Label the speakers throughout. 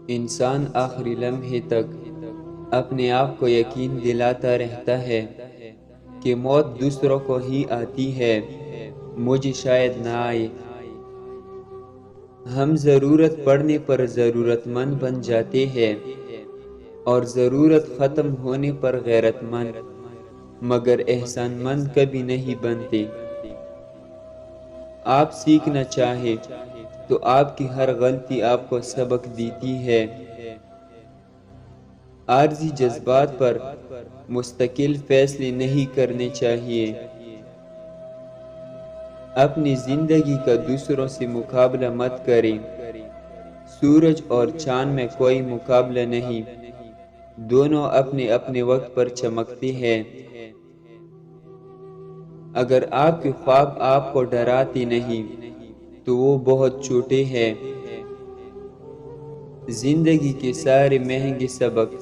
Speaker 1: انسان آخری لمحے تک اپنے آپ کو یقین دلاتا رہتا ہے کہ موت دوسروں کو ہی آتی ہے، مجھے شاید نہ آئے۔ ہم ضرورت پڑنے پر ضرورت مند بن جاتے ہیں اور ضرورت ختم ہونے پر غیرت مند، مگر احسان مند کبھی نہیں بنتے۔ آپ سیکھنا چاہے تو آپ کی ہر غلطی آپ کو سبق دیتی ہے۔ عارضی جذبات پر مستقل فیصلے نہیں کرنے چاہیے۔ اپنی زندگی کا دوسروں سے مقابلہ مت کریں۔ سورج اور چاند میں کوئی مقابلہ نہیں، دونوں اپنے اپنے وقت پر چمکتے ہیں۔ اگر آپ کے خواب آپ کو ڈراتے نہیں تو وہ بہت چھوٹے ہیں۔ زندگی کے سارے مہنگے سبق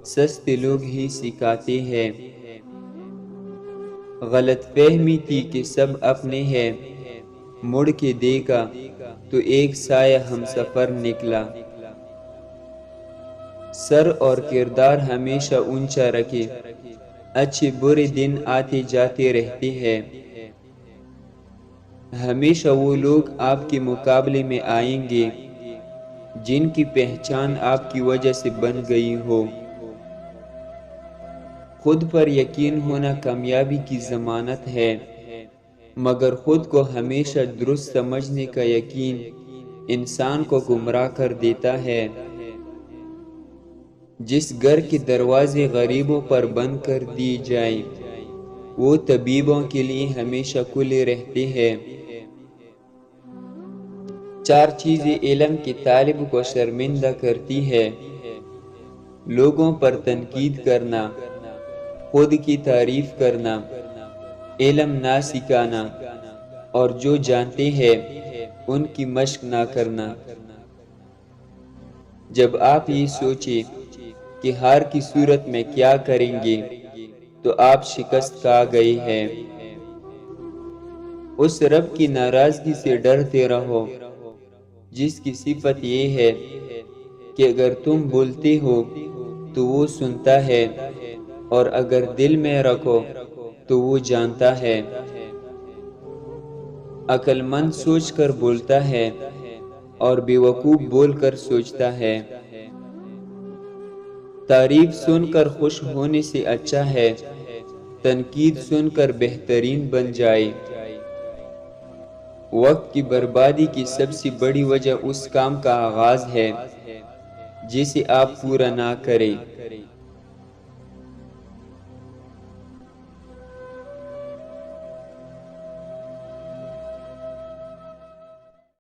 Speaker 1: سستے لوگ ہی سکھاتے ہیں۔ غلط فہمی تھی کہ سب اپنے ہیں، مڑ کے دیکھا تو ایک سایہ ہم سفر نکلا۔ سر اور کردار ہمیشہ اونچا رکھے، اچھے برے دن آتے جاتے رہتے ہیں۔ ہمیشہ وہ لوگ آپ کے مقابلے میں آئیں گے جن کی پہچان آپ کی وجہ سے بن گئی ہو۔ خود پر یقین ہونا کامیابی کی ضمانت ہے، مگر خود کو ہمیشہ درست سمجھنے کا یقین انسان کو گمراہ کر دیتا ہے۔ جس گھر کے دروازے غریبوں پر بند کر دیے جائیں، وہ طبیبوں کے لیے ہمیشہ کھلے رہتے ہیں۔ 4 چیزیں علم کے طالب کو شرمندہ کرتی ہے: لوگوں پر تنقید کرنا، خود کی تعریف کرنا، علم نہ سکھانا، اور جو جانتے ہیں ان کی مشق نہ کرنا۔ جب آپ یہ سوچیں کہ ہار کی صورت میں کیا کریں گے تو آپ شکست کھا گئے ہیں۔ اس رب کی ناراضگی سے ڈرتے رہو جس کی صفت یہ ہے کہ اگر تم بولتے ہو تو وہ سنتا ہے، اور اگر دل میں رکھو تو وہ جانتا ہے۔ عقل مند سوچ کر بولتا ہے اور بے وقوف بول کر سوچتا ہے۔ تعریف سن کر خوش ہونے سے اچھا ہے تنقید سن کر بہترین بن جائے۔ وقت کی بربادی کی سب سے بڑی وجہ اس کام کا آغاز ہے جسے آپ پورا نہ کریں۔